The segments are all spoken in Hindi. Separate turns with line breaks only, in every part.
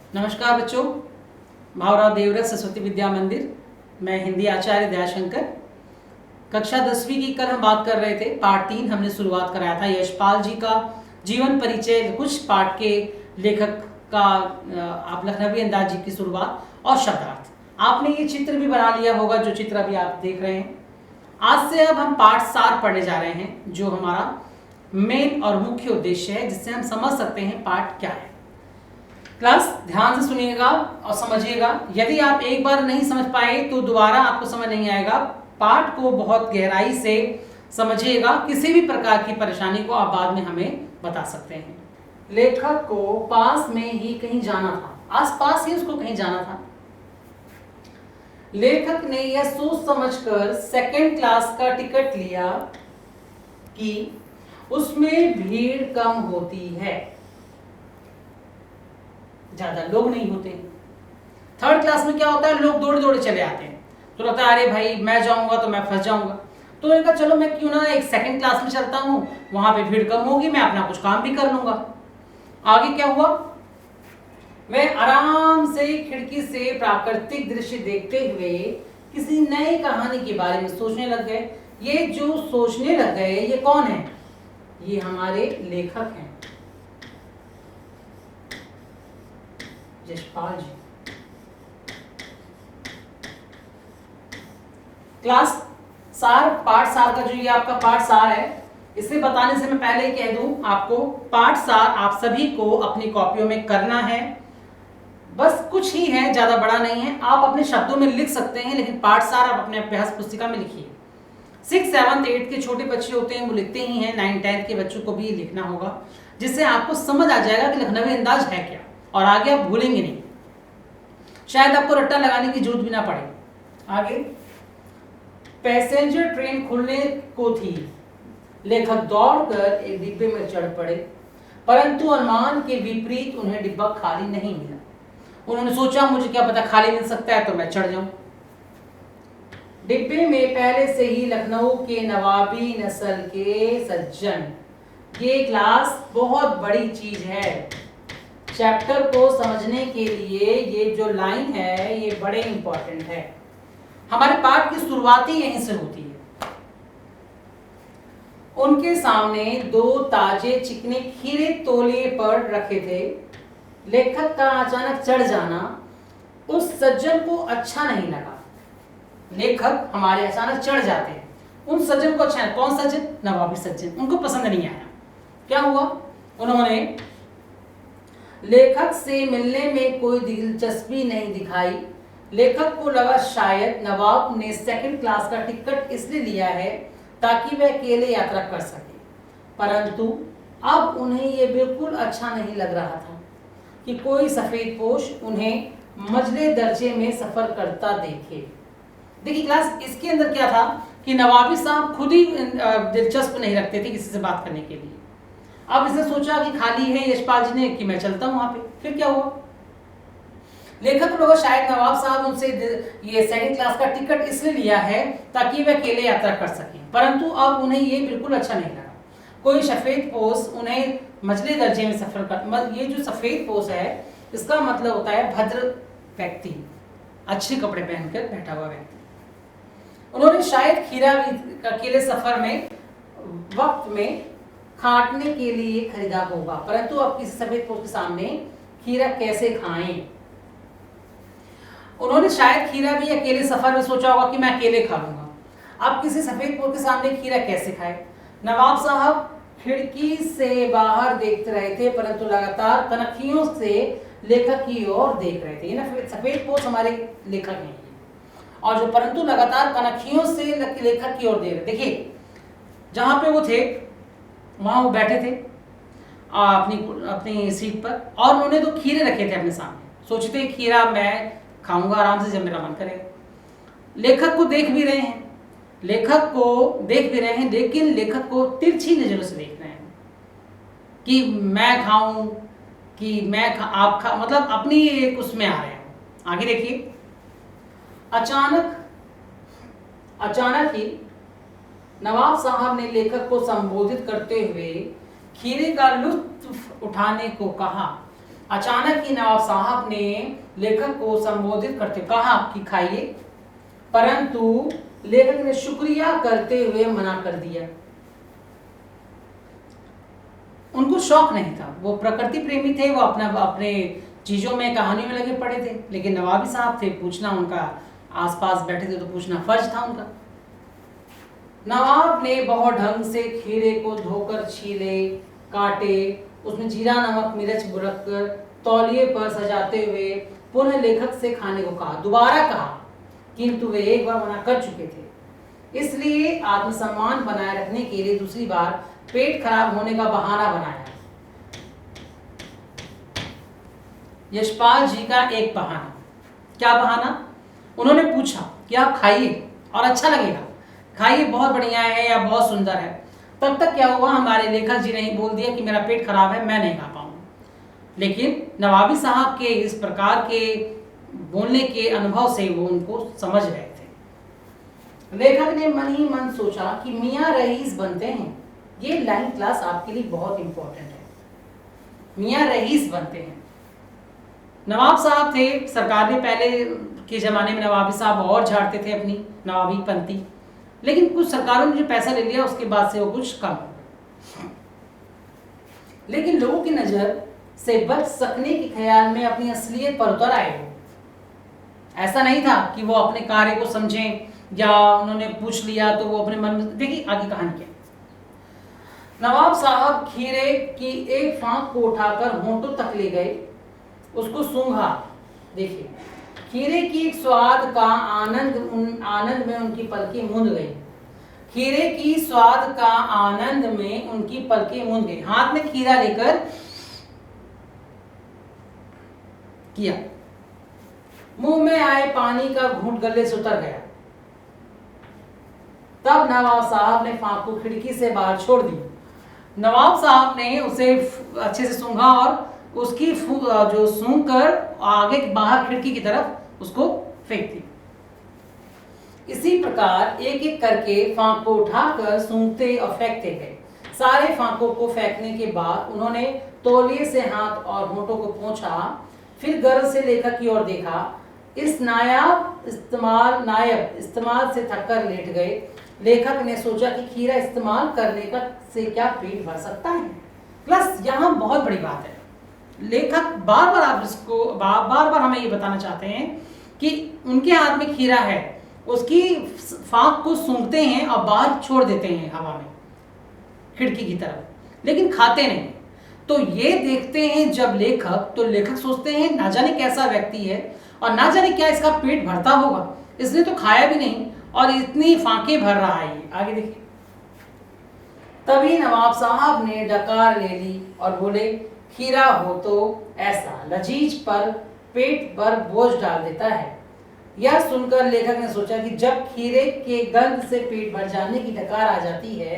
नमस्कार बच्चों, भावराव देवव्रत सरस्वती विद्या मंदिर। मैं हिंदी आचार्य दयाशंकर। कक्षा 10वीं की कल हम बात कर रहे थे। पार्ट 3 हमने शुरुआत कराया था यशपाल जी का जीवन परिचय, कुछ पाठ के लेखक का आप लखनवी अंदाज जी की शुरुआत और शब्दार्थ। आपने ये चित्र भी बना लिया होगा, जो चित्र अभी आप देख रहे हैं। आज से अब हम पाठ सार पढ़ने जा रहे हैं, जो हमारा मेन और मुख्य उद्देश्य है, जिससे हम समझ सकते हैं पाठ क्या है। क्लास ध्यान से सुनिएगा और समझिएगा। यदि आप एक बार नहीं समझ पाए तो दोबारा आपको समझ नहीं आएगा। पाठ को बहुत गहराई से समझिएगा। किसी भी प्रकार की परेशानी को आप बाद में हमें बता सकते हैं। लेखक को पास में ही कहीं जाना था, आसपास ही उसको कहीं जाना था। लेखक ने यह सोच समझकर सेकंड क्लास का टिकट लिया कि उसमें भीड़ कम होती है, ज्यादा लोग नहीं होते। थर्ड क्लास में क्या होता है, लोग दौड़े दौड़े चले आते हैं, तो लगता है अरे भाई मैं जाऊंगा तो मैं फंस जाऊंगा। तो मैंने कहा चलो मैं क्यों ना एक सेकंड क्लास में चलता हूँ, वहां पे भीड़ कम होगी, मैं अपना कुछ काम भी कर लूंगा। आगे क्या हुआ, मैं आराम से खिड़की से प्राकृतिक दृश्य देखते हुए किसी नई कहानी के बारे में सोचने लग गए। ये जो सोचने लग गए, ये कौन है? ये हमारे लेखक हैं, यशपाल जी। क्लास सार, पाठ सार का जो ये आपका पाठ सार है, इसे बताने से मैं पहले ही कह दूं आपको, पाठ सार आप सभी को अपनी कॉपियों में करना है। बस कुछ ही है, ज्यादा बड़ा नहीं है। आप अपने शब्दों में लिख सकते हैं, लेकिन पाठ सार आप अपने अभ्यास पुस्तिका में लिखिए। 6, 7, 8 के छोटे बच्चे होते हैं, वो लिखते ही हैं। 9, 10 के बच्चों को भी लिखना होगा, जिससे आपको समझ आ जाएगा कि लखनवी अंदाज है क्या, और आगे आप भूलेंगे नहीं। शायद आपको रट्टा लगाने की जरूरत भी ना पड़े। आगे, पैसेंजर ट्रेन खुलने को थी। लेखक दौड़कर एक डिब्बे में चढ़ पड़े, परंतु अनुमान के विपरीत उन्हें डिब्बा खाली नहीं मिला। उन्होंने सोचा मुझे क्या पता खाली मिल सकता है, तो मैं चढ़ जाऊं। डिब्बे में पहले से ही लखनऊ के नवाबी नस्ल के सज्जन। ये क्लास बहुत बड़ी चीज है। चैप्टर को समझने के लिए ये जो लाइन है, ये बड़े इंपॉर्टेंट है। हमारे पाठ की शुरुआत ही यहीं से होती है। उनके सामने 2 ताजे चिकने खीरे तौलिए पर रखे थे। लेखक का अचानक चढ़ जाना उस सज्जन को अच्छा नहीं लगा। लेखक हमारे अचानक चढ़ जाते हैं, उन सज्जन को अच्छा है। कौन सज्जन? नवाबी सज्जन। उनको पसंद नहीं आया। क्या हुआ, उन्होंने लेखक से मिलने में कोई दिलचस्पी नहीं दिखाई। लेखक को लगा शायद नवाब ने सेकंड क्लास का टिकट इसलिए लिया है ताकि वह अकेले यात्रा कर सके। परंतु अब उन्हें यह बिल्कुल अच्छा नहीं लग रहा था कि कोई सफेदपोश उन्हें मजले दर्जे में सफर करता देखे। देखिए क्लास, इसके अंदर क्या था कि नवाबी साहब खुद ही दिलचस्प नहीं रखते थे किसी से बात करने के लिए। अब इसने सोचा कि खाली है यशपाल जी ने, कि मैं चलता हूं वहां पे। फिर क्या हुआ, लेखक को लगा शायद नवाब साहब उनसे ये सेकंड क्लास का टिकट इसलिए लिया है ताकि वे अकेले यात्रा कर सकें। परंतु अब उन्हें ये बिल्कुल अच्छा नहीं लगा। कोई सफेद पोश उन्हें मझले दर्जे में सफर कर, ये जो सफेद पोश है, इसका मतलब होता है भद्र व्यक्ति, अच्छे कपड़े पहनकर बैठा हुआ व्यक्ति। उन्होंने शायद खीरा अकेले सफर में वक्त में खाटने के लिए खरीदा होगा, परंतु अब किसी सफेद पोश के सामने खीरा कैसे खाएं? उन्होंने शायद खीरा भी अकेले सफर में सोचा होगा कि मैं अकेले खा लूंगा। अब किसी सफेद पोश के सामने खीरा कैसे खाए? नवाब साहब खिड़की से बाहर देखते रहे थे, परंतु लगातार कनखियों से लेखक की ओर देख रहे थे। ना सफेद पोश हमारे लेखक हैं, और जो परंतु लगातार कनखियों से लेखक की ओर देख रहे। देखिए जहां पे वो थे वहां वो बैठे थे अपनी सीट पर, और उन्होंने 2 खीरे रखे थे अपने सामने। सोचते खीरा मैं खाऊंगा आराम से जब मेरा मन करेगा। लेखक को देख भी रहे हैं, लेकिन लेखक को तिरछी नजरों से देख रहे हैं कि मैं खाऊं कि आप खा, मतलब अपनी एक उसमें आ रहे हैं। आगे देखिए, अचानक ही नवाब साहब ने लेखक को संबोधित करते हुए खीरे का लुत्फ उठाने को कहा। अचानक ही नवाब साहब ने लेखक को संबोधित करते कहा कि खाइए, परंतु लेखक ने शुक्रिया करते हुए मना कर दिया। उनको शौक नहीं था, वो प्रकृति प्रेमी थे, वो अपने चीजों में कहानियों में लगे पड़े थे, लेकिन नवाबी साहब थे, पूछना उनका, आसपास बैठे थे तो पूछना फर्ज था उनका। नवाब ने बहुत ढंग से खीरे को धोकर छीले, काटे, उसमें जीरा नमक मिर्च बुरक कर तौलिए पर सजाते हुए पुनः लेखक से खाने को कहा। दोबारा कहा, किंतु वे एक बार मना कर चुके थे, इसलिए आत्मसम्मान बनाए रखने के लिए दूसरी बार पेट खराब होने का बहाना बनाया। यशपाल जी का एक बहाना, क्या बहाना? उन्होंने पूछा कि आप खाइए और अच्छा लगेगा, खाइए, बहुत बढ़िया है या बहुत सुंदर है। तब तक क्या हुआ, हमारे लेखक जी ने ही बोल दिया कि मेरा पेट खराब है, मैं नहीं खा पाऊंगा। लेकिन नवाबी साहब के इस प्रकार के बोलने के अनुभव से वो उनको समझ रहे थे। लेखक ने मन ही मन सोचा कि मियाँ रईस बनते हैं। ये लाइन क्लास आपके लिए बहुत इंपॉर्टेंट है, मियाँ रईस बनते हैं। नवाब साहब थे, सरकार ने पहले के जमाने में नवाबी साहब और झाड़ते थे अपनी नवाबी पंथी, लेकिन कुछ सरकारों ने जो पैसा ले लिया उसके बाद से वो कुछ कम हो गए। लेकिन लोगों की नजर से बच सकने के ख्याल में अपनी असलियत पर उतर आए हो। ऐसा नहीं था कि वो अपने कार्य को समझें या उन्होंने पूछ लिया तो वो अपने मन में। देखिए आगे कहानी क्या। नवाब साहब खीरे की एक फांक को उठाकर होंठों तक ले गए, उसको सूंघा। देखिए खीरे की एक स्वाद का आनंद में उनकी पलकें मूंद गई। खीरे की स्वाद का आनंद में उनकी पलकें मूंद गई। हाथ में खीरा लेकर किया, मुंह में आए पानी का घूंट गले से उतर गया। तब नवाब साहब ने फांक को खिड़की से बाहर छोड़ दी। नवाब साहब ने उसे अच्छे से सूंघा और उसकी जो सूंघ कर आगे बाहर खिड़की की तरफ उसको फेंक दी। इसी प्रकार एक एक करके फांक को उठाकर सूंघते और फेंकते गए। सारे फांकों को फेंकने के बाद उन्होंने तौलिए से हाथ और होंठों को पोंछा, फिर गर्व से लेखक की ओर देखा। इस नायाब इस्तेमाल से थककर लेट गए। लेखक ने सोचा कि खीरा इस्तेमाल करने का से क्या पेट भर सकता है। प्लस यहाँ बहुत बड़ी बात है, लेखक बार बार हमें ये बताना चाहते हैं कि उनके हाथ में खीरा है, उसकी फांक को सूंघते हैं और बाहर छोड़ देते हैं हवा में खिड़की की तरफ, लेकिन खाते नहीं। तो ये देखते हैं जब लेखक, तो लेखक सोचते हैं ना जाने कैसा व्यक्ति है और ना जाने क्या इसका पेट भरता होगा, इसने तो खाया भी नहीं और इतनी फांके भर रहा है ये। आगे देखिए। तभी नवाब साहब ने डकार ले ली और बोले, खीरा हो तो ऐसा लजीज पर पेट पर बोझ डाल देता है। यह सुनकर लेखक ने सोचा कि जब खीरे के गंध से पेट भर जाने की डकार आ जाती है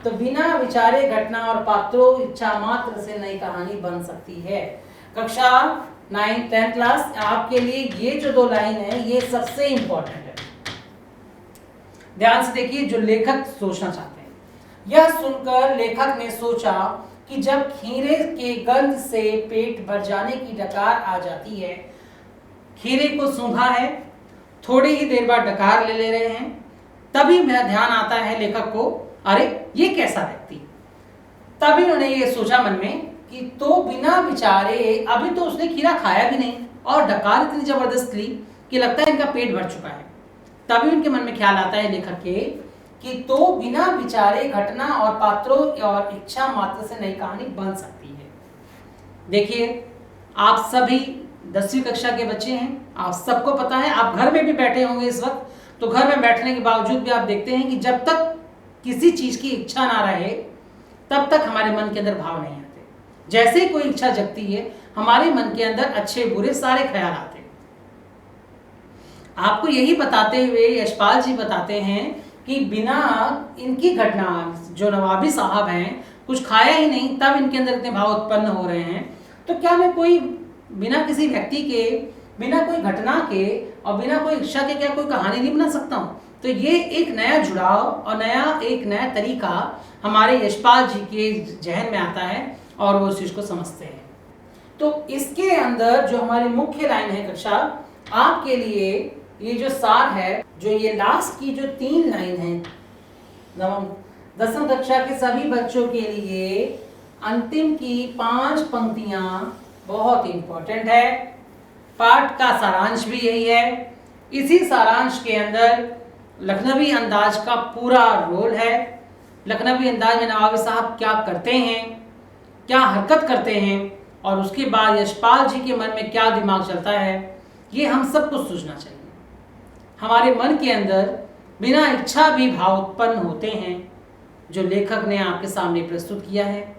तो बिना विचारे घटना और पात्रों इच्छा मात्र से नई कहानी बन सकती है। कक्षा 9 10 क्लास आपके लिए ये जो 2 लाइन है ये सबसे इंपॉर्टेंट है। ध्यान से देखिए जो लेखक सोचना चाहते हैं। यह सुनकर लेखक ने सोचा कि जब खीरे के गंध से पेट भर जाने की डकार आ जाती है, खीरे को सूंघा है, थोड़ी ही देर बाद डकार ले रहे हैं, तभी मेरा ध्यान आता है लेखक को, अरे ये कैसा व्यक्ति। तभी उन्होंने ये सोचा मन में कि तो बिना विचारे, अभी तो उसने खीरा खाया भी नहीं और डकार इतनी जबरदस्त ली कि लगता है इनका पेट भर चुका है। तभी उनके मन में ख्याल आता है लेखक के कि तो बिना विचारे घटना और पात्रों और इच्छा मात्र से नई कहानी बन सकती है। देखिए आप सभी 10वीं कक्षा के बच्चे हैं, आप सबको पता है, आप घर में भी बैठे होंगे इस वक्त, तो घर में बैठने के बावजूद भी आप देखते हैं कि जब तक किसी चीज की इच्छा ना रहे तब तक हमारे मन के अंदर भाव नहीं आते। जैसे ही कोई इच्छा जगती है हमारे मन के अंदर अच्छे बुरे सारे ख्याल आते हैं। आपको यही बताते हुए यशपाल जी बताते हैं कि बिना इनकी घटना, जो नवाबी साहब हैं, कुछ खाया ही नहीं तब इनके अंदर इतने भाव उत्पन्न हो रहे हैं, तो क्या मैं कोई बिना किसी व्यक्ति के, बिना कोई घटना के और बिना कोई इच्छा के क्या कोई कहानी नहीं बना सकता हूँ। तो ये एक नया जुड़ाव और एक नया तरीका हमारे यशपाल जी के जहन में आता है और वो उस चीज़ को समझते हैं। तो इसके अंदर जो हमारी मुख्य लाइन है कक्षा, आपके लिए ये जो सार है, जो ये लास्ट की जो 3 लाइन है, नवम 10वीं कक्षा के सभी बच्चों के लिए अंतिम की 5 पंक्तियां बहुत इंपॉर्टेंट है। पाठ का सारांश भी यही है। इसी सारांश के अंदर लखनवी अंदाज का पूरा रोल है। लखनवी अंदाज में नवाबी साहब क्या करते हैं, क्या हरकत करते हैं, और उसके बाद यशपाल जी के मन में क्या दिमाग चलता है, ये हम सब कुछ सोचना चाहिए। हमारे मन के अंदर बिना इच्छा भी भाव उत्पन्न होते हैं, जो लेखक ने आपके सामने प्रस्तुत किया है।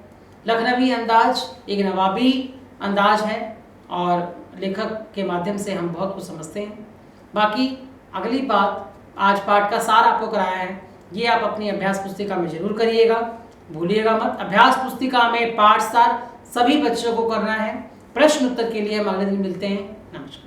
लखनवी अंदाज एक नवाबी अंदाज है और लेखक के माध्यम से हम बहुत कुछ समझते हैं। बाकी अगली बात, आज पाठ का सार आपको कराया है, ये आप अपनी अभ्यास पुस्तिका में जरूर करिएगा, भूलिएगा मत। अभ्यास पुस्तिका में पाठ सार सभी बच्चों को करना है। प्रश्न उत्तर के लिए हम अगले दिन मिलते हैं। नमस्कार।